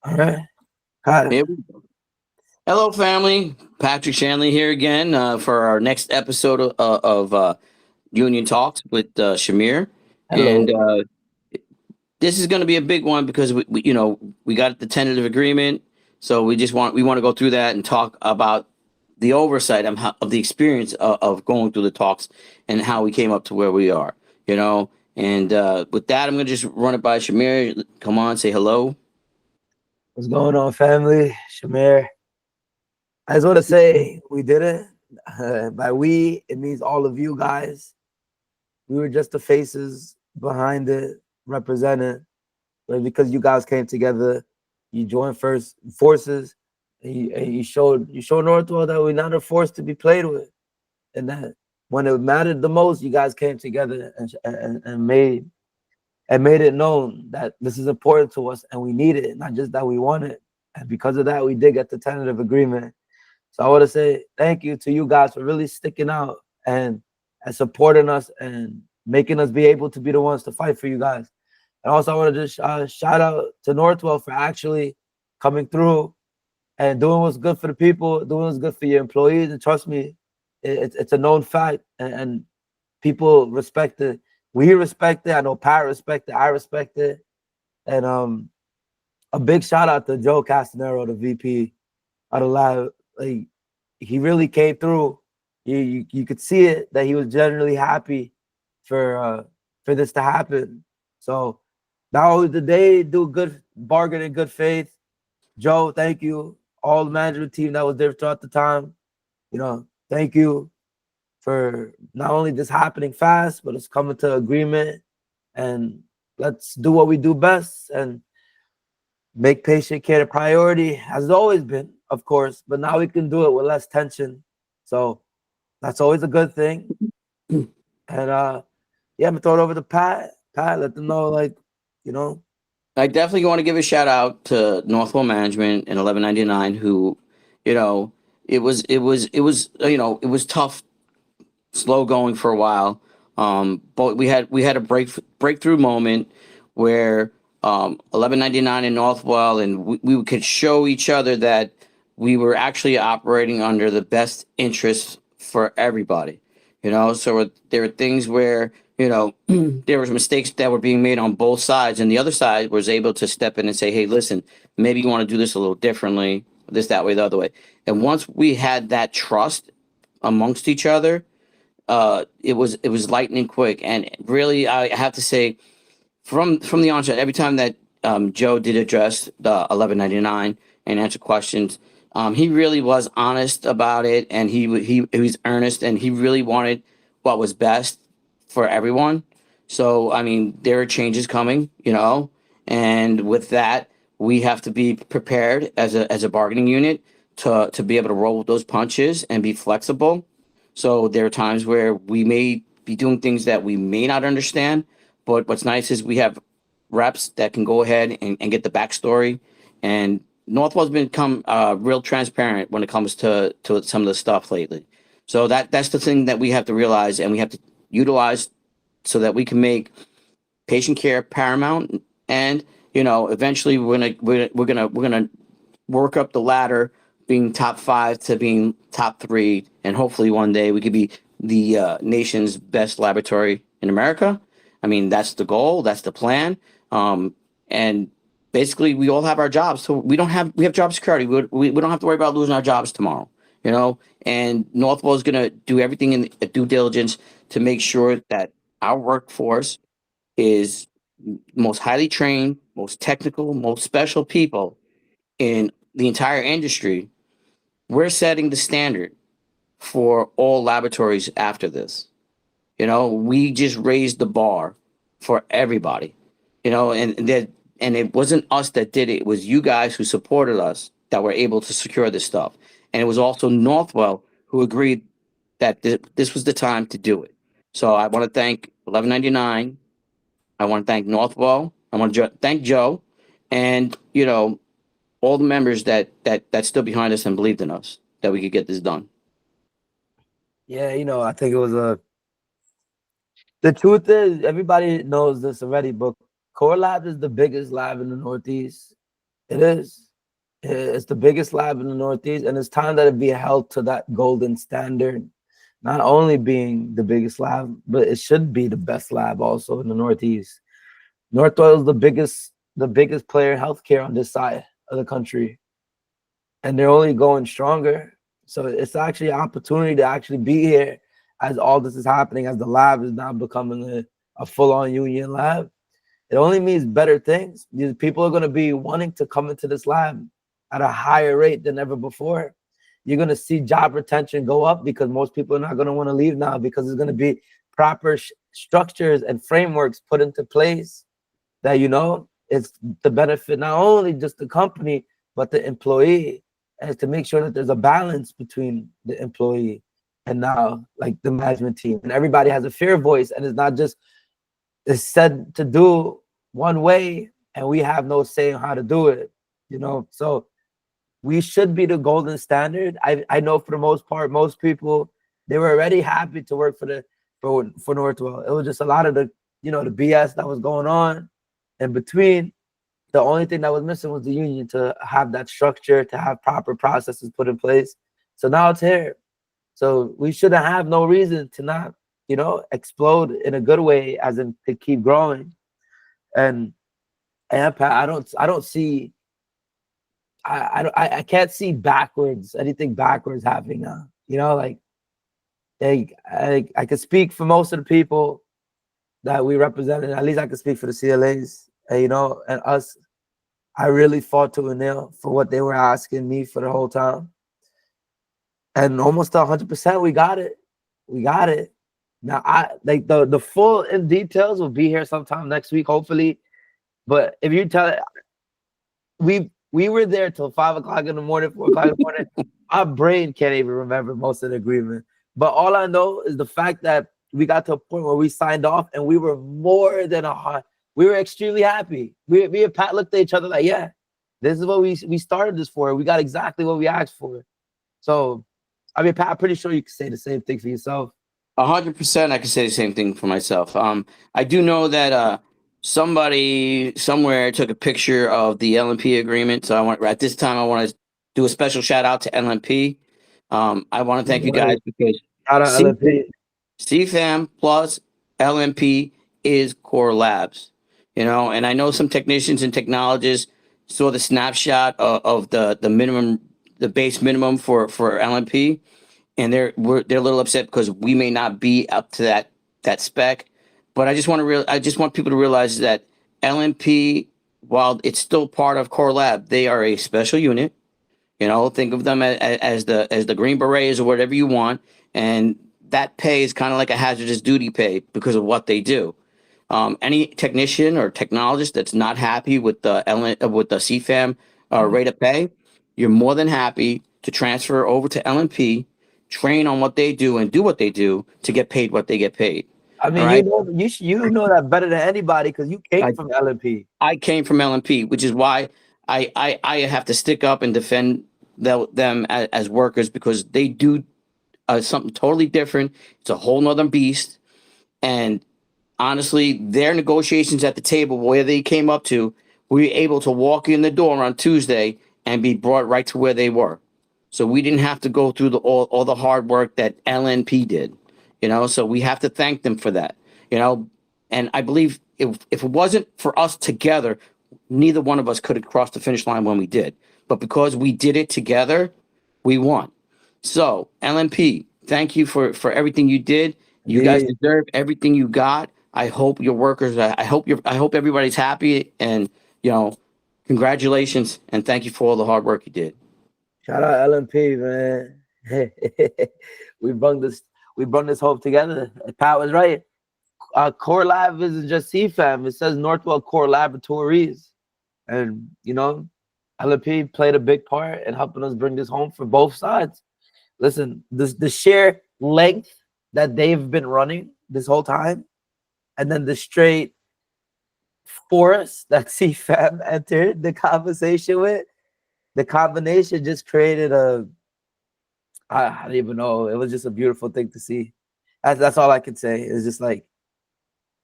All right. Got Here we go. Hello, family. Patrick Shanley here again for our next episode of Union Talks with Shamir, and Hello. this is going to be a big one because we got the tentative agreement, so we want to go through that and talk about the oversight of the experience of going through the talks and how we came up to where we are. And with that, I'm going to just run it by Shamir. Come on, say hello. What's going on, family? Shamir. I just want to say we did it. By we, it means all of you guys. We were just the faces behind it, represented. But because you guys came together, you joined first forces, and you showed Northwell that we're not a force to be played with, and that when it mattered the most, you guys came together and made it known that this is important to us and we need it, not just that we want it. And because of that, we did get the tentative agreement. So I want to say thank you to you guys for really sticking out and supporting us and making us be able to be the ones to fight for you guys. And also, I want to just shout out to Northwell for actually coming through and doing what's good for the people, doing what's good for your employees. And trust me, it's a known fact, and people respect it. We respect it. I know Pat respect it. I respect it. And a big shout out to Joe Castanero, the VP of the lab. Like, he really came through. You could see it that he was genuinely happy for this to happen. So not only did they do good bargain in good faith, Joe, thank you. All the management team that was there throughout the time, thank you for not only this happening fast, but it's coming to agreement. And let's do what we do best and make patient care a priority, as it's always been, of course. But now we can do it with less tension. So that's always a good thing. And yeah, I'm gonna throw it over to Pat. Pat, let them know, I definitely want to give a shout out to Northwell Management and 1199, who, you know, it was tough, slow going for a while. But we had a breakthrough moment where 1199 in Northwell, and we could show each other that we were actually operating under the best interest for everybody. So there were things where there was mistakes that were being made on both sides, and the other side was able to step in and say, "Hey, listen, maybe you want to do this a little differently, this that way, the other way." And once we had that trust amongst each other, it was lightning quick. And really, I have to say, from the onset, every time that Joe did address the 1199 and answer questions, he really was honest about it, and he was earnest, and he really wanted what was best for everyone. So I mean, there are changes coming, and with that, we have to be prepared as a bargaining unit to be able to roll with those punches and be flexible. So there are times where we may be doing things that we may not understand, but what's nice is we have reps that can go ahead and get the backstory. And Northwell's become real transparent when it comes to some of the stuff lately. So that's the thing that we have to realize, and we have to utilize so that we can make patient care paramount. And eventually we're gonna work up the ladder, being top five to being top three, and hopefully one day we could be the nation's best laboratory in America. I mean, that's the goal, that's the plan, and basically we all have our jobs, so we have job security. We don't have to worry about losing our jobs tomorrow. And Northwell is going to do everything in due diligence to make sure that our workforce is most highly trained, most technical, most special people in the entire industry. We're setting the standard for all laboratories after this. We just raised the bar for everybody. And it wasn't us that did it. It was you guys who supported us that were able to secure this stuff. And it was also Northwell who agreed that this was the time to do it. So I want to thank 1199. I want to thank Northwell. I want to thank Joe, and all the members that stood behind us and believed in us that we could get this done. yeah, I think it was the truth is, everybody knows this already, but Core Lab is the biggest lab in the Northeast. It is. It's the biggest lab in the Northeast, and it's time that it be held to that golden standard. Not only being the biggest lab, but it should be the best lab also in the Northeast. Northwell is the biggest player in healthcare on this side of the country, and they're only going stronger. So it's actually an opportunity to actually be here as all this is happening, as the lab is now becoming a full-on union lab. It only means better things. These people are going to be wanting to come into this lab at a higher rate than ever before. You're going to see job retention go up because most people are not going to want to leave now, because there's going to be proper structures and frameworks put into place that, you know, it's the benefit not only just the company, but the employee, and to make sure that there's a balance between the employee and now like the management team, and everybody has a fair voice, and it's not just is said to do one way and we have no say on how to do it, you know. So we should be the golden standard. I know for the most part, most people, they were already happy to work for Northwell. It was just a lot of the, you know, the BS that was going on in between. The only thing that was missing was the union to have that structure, to have proper processes put in place. So now it's here. So we shouldn't have no reason to not, you know, explode in a good way, as in to keep growing. And Pat, I don't see, I can't see anything backwards happening now. You know, like I could speak for most of the people that we represented. At least I could speak for the CLAs, and, you know, and us. I really fought to a nail for what they were asking me for the whole time, and almost 100%, we got it. We got it. Now, I like the full in details will be here sometime next week, hopefully. But if you tell it, we were there till 5 o'clock in the morning, 4 o'clock in the morning. Our brain can't even remember most of the agreement. But all I know is the fact that we got to a point where we signed off, and we were more than we were extremely happy. Me and Pat looked at each other like, yeah, this is what we started this for. We got exactly what we asked for. So, I mean, Pat, I'm pretty sure you can say the same thing for yourself. 100%, I can say the same thing for myself. I do know that somebody somewhere took a picture of the LNP agreement. So I want at this time I want to do a special shout out to LNP. I want to thank you guys because Shout out LNP. CFAM plus LNP is core labs. You know, and I know some technicians and technologists saw the snapshot of the minimum, the base minimum for LNP, and they're a little upset because we may not be up to that spec. But I just want people to realize that LNP, while it's still part of Core Lab, they are a special unit. You know, think of them as the Green Berets or whatever you want, and that pay is kind of like a hazardous duty pay because of what they do. Any technician or technologist that's not happy with the CFAM rate of pay, you're more than happy to transfer over to LNP, train on what they do, and do what they do to get paid what they get paid. I mean, All you right. know, you know that better than anybody because you came from LNP. I came from LNP, which is why I have to stick up and defend them as workers, because they do something totally different. It's a whole nother beast. And honestly, their negotiations at the table, where they came up to, we were able to walk in the door on Tuesday and be brought right to where they were. So we didn't have to go through all the hard work that LNP did, you know. So we have to thank them for that, you know. And I believe if it wasn't for us together, neither one of us could have crossed the finish line when we did. But because we did it together, we won. So LNP, thank you for everything you did. You guys Indeed. deserve everything you got. I hope your workers. I hope everybody's happy, and you know, congratulations and thank you for all the hard work you did. Shout out LNP, man. we brung this hope together. Pat was right. Core Lab isn't just CFAM. It says Northwell Core Laboratories. And, you know, LNP played a big part in helping us bring this home for both sides. Listen, the sheer length that they've been running this whole time, and then the straight force that CFAM entered the conversation with, the combination just created I don't even know. It was just a beautiful thing to see. That's all I can say. It's just like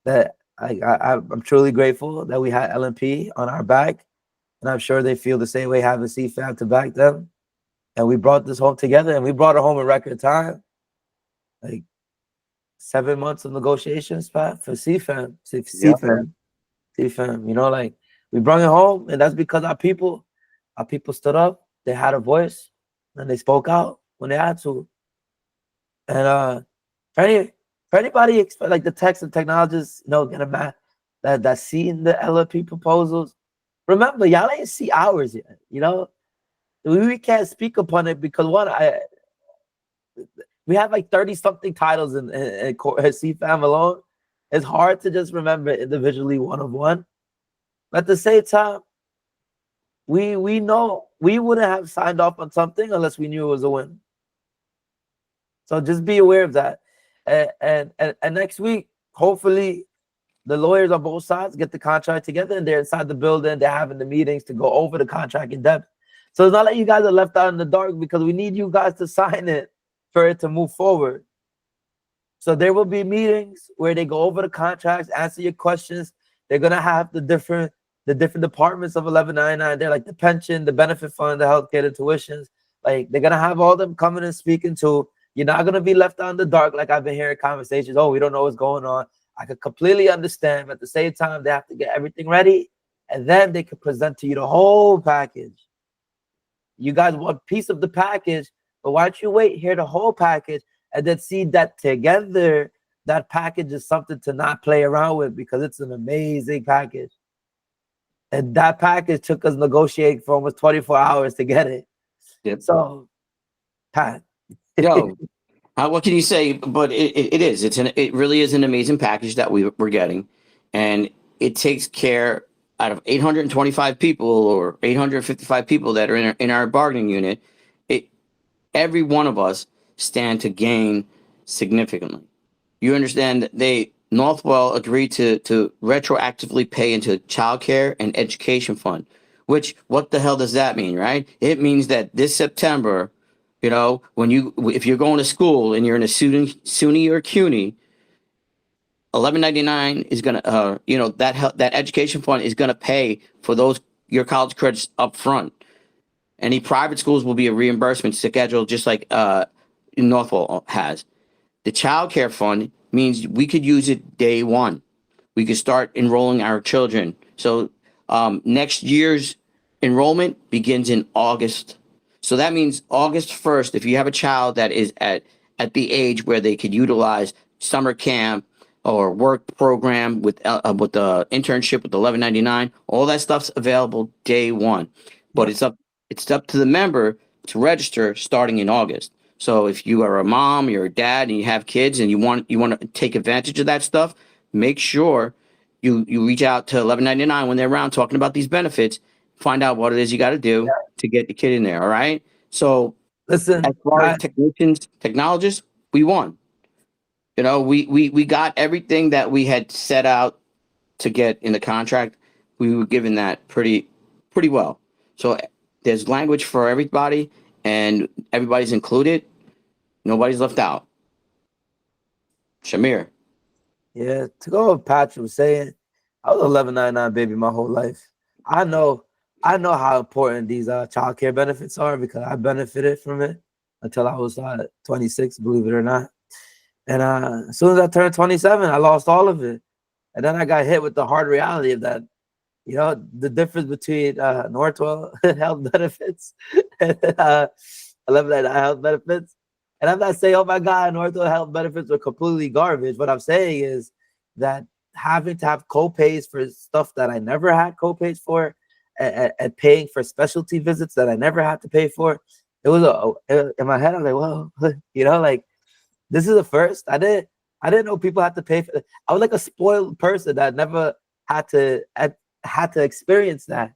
that. I'm truly grateful that we had LNP on our back, and I'm sure they feel the same way having CFAM to back them. And we brought this home together, and we brought it home in record time. Like 7 months of negotiations, Pat, for CFAM, CFAM. You know, like we brought it home, and that's because our people stood up. They had a voice, and they spoke out when they had to. And for anybody like the techs and technologists, you know, gonna that seen the LNP proposals, remember y'all ain't see ours yet. You know, we can't speak upon it because we have like 30 something titles in CFAM alone. It's hard to just remember individually one of one. But at the same time, we know we wouldn't have signed off on something unless we knew it was a win. So just be aware of that. And next week, hopefully, the lawyers on both sides get the contract together, and they're inside the building. They're having the meetings to go over the contract in depth. So it's not like you guys are left out in the dark, because we need you guys to sign it for it to move forward. So there will be meetings where they go over the contracts, answer your questions. They're gonna have the different departments of 1199. They're like the pension, the benefit fund, the healthcare, the tuitions. Like they're gonna have all them coming and speaking to. You're not gonna be left out in the dark like I've been hearing conversations. Oh, we don't know what's going on. I could completely understand, but at the same time, they have to get everything ready, and then they can present to you the whole package. You guys want a piece of the package, but why don't you wait, hear the whole package, and then see that together, that package is something to not play around with, because it's an amazing package. And that package took us negotiating for almost 24 hours to get it. Yep. So, Pat. Yo, what can you say? But it really is an amazing package that we're getting, and it takes care out of 825 people or 855 people that are in our bargaining unit. Every one of us stand to gain significantly. You understand that Northwell agreed to retroactively pay into childcare and education fund, which, what the hell does that mean, right? It means that this September, you know, if you're going to school and you're in a SUNY or CUNY, 1199 is gonna, that education fund is gonna pay for your college credits up front. Any private schools will be a reimbursement schedule, just like Northwell has. The child care fund means we could use it day one. We could start enrolling our children. So next year's enrollment begins in August. So that means August 1st, if you have a child that is at the age where they could utilize summer camp or work program with the internship with 1199, all that stuff's available day one. But it's up to the member to register starting in August. So if you are a mom, you're a dad, and you have kids, and you want to take advantage of that stuff, make sure you reach out to 1199 when they're around talking about these benefits. Find out what it is you got to do to get the kid in there. All right. So Listen, as far as technologists, we won. You know, we got everything that we had set out to get in the contract. We were given that pretty well. So there's language for everybody, and everybody's included. Nobody's left out. Shamir. Yeah, to go what Patrick was saying, I was 1199 baby my whole life. I know how important these child care benefits are, because I benefited from it until I was 26, believe it or not. And as soon as I turned 27, I lost all of it. And then I got hit with the hard reality of that, you know, the difference between Northwell health benefits and 1199 health benefits. And I'm not saying, oh my God, Northwell health benefits are completely garbage. What I'm saying is that having to have co-pays for stuff that I never had co-pays for, and paying for specialty visits that I never had to pay for, it was in my head. I'm like, well, you know, like, this is a first. I didn't know people had to pay for it. I was like a spoiled person that never had to experience that.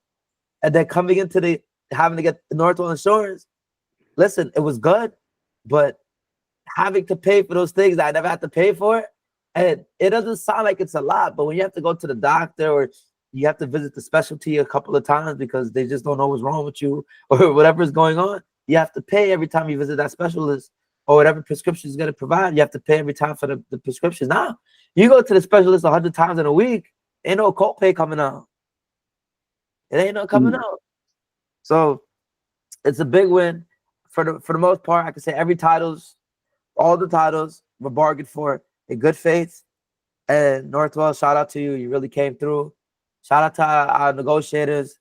And then coming into having to get the Northwell insurance, listen, it was good, but having to pay for those things that I never had to pay for, and it doesn't sound like it's a lot, but when you have to go to the doctor, or you have to visit the specialty a couple of times because they just don't know what's wrong with you or whatever's going on, you have to pay every time you visit that specialist, or whatever prescription is going to provide. You have to pay every time for the prescriptions. Now, you go to the specialist 100 times in a week, ain't no copay coming out. It ain't no coming out. So it's a big win. For the most part, I can say all the titles were bargained for in good faith. And Northwell, shout out to you. You really came through. Shout out to our negotiators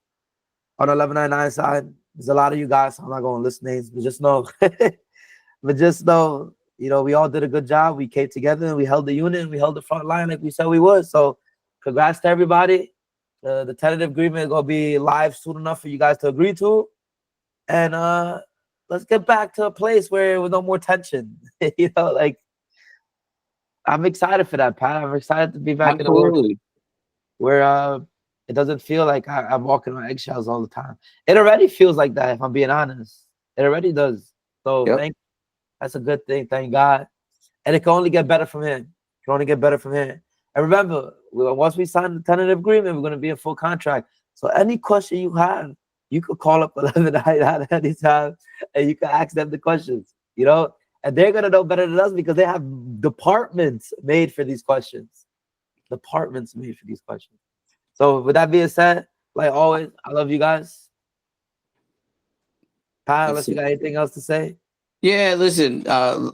on the 1199 side. There's a lot of you guys. I'm not going to list names, but just know, we all did a good job. We came together and we held the unit and we held the front line like we said we would. So congrats to everybody. The tentative agreement is going to be live soon enough for you guys to agree to. And let's get back to a place where with no more tension. I'm excited for that, Pat. I'm excited to be back in the work where it doesn't feel like I'm walking on eggshells all the time. It already feels like that, if I'm being honest. It already does. So that's a good thing. Thank God. And it can only get better from here. It can only get better from here. And remember, once we sign the tentative agreement, we're going to be in full contract. So any question you have, you could call up 11 at any time and you can ask them the questions, and they're going to know better than us because they have departments made for these questions. Departments made for these questions. So with that being said, like always, I love you guys. Pat, unless you got anything else to say? Yeah, listen.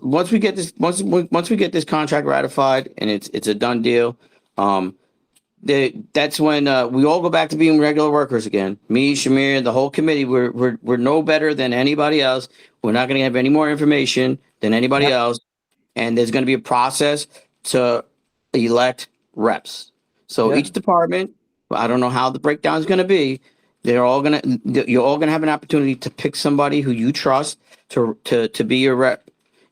Once we get this contract ratified and it's a done deal, that's when we all go back to being regular workers again. Me, Shamir, the whole committee. We're no better than anybody else. We're not going to have any more information than anybody else, and there's going to be a process to elect reps. So each department, I don't know how the breakdown is going to be. You're all going to have an opportunity to pick somebody who you trust to be your rep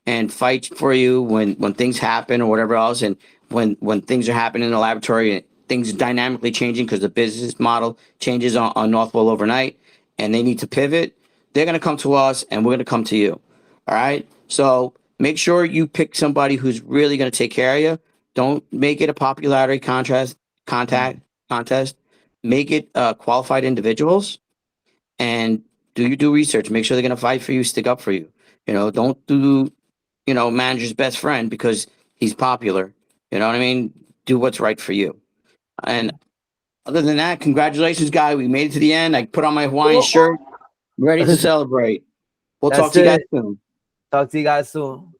and fight for you when things happen or whatever else, and when things are happening in the laboratory and things are dynamically changing because the business model changes on Northwell overnight and they need to pivot. They're going to come to us and we're going to come to you. All right. So make sure you pick somebody who's really going to take care of you. Don't make it a popularity contest. Make it qualified individuals, and do research. Make sure they're going to fight for you, stick up for you. Don't do, manager's best friend because he's popular. You know what I mean? Do what's right for you. And other than that, congratulations, guy. We made it to the end. I put on my Hawaiian shirt, ready to celebrate. We'll talk to you guys soon. Talk to you guys soon.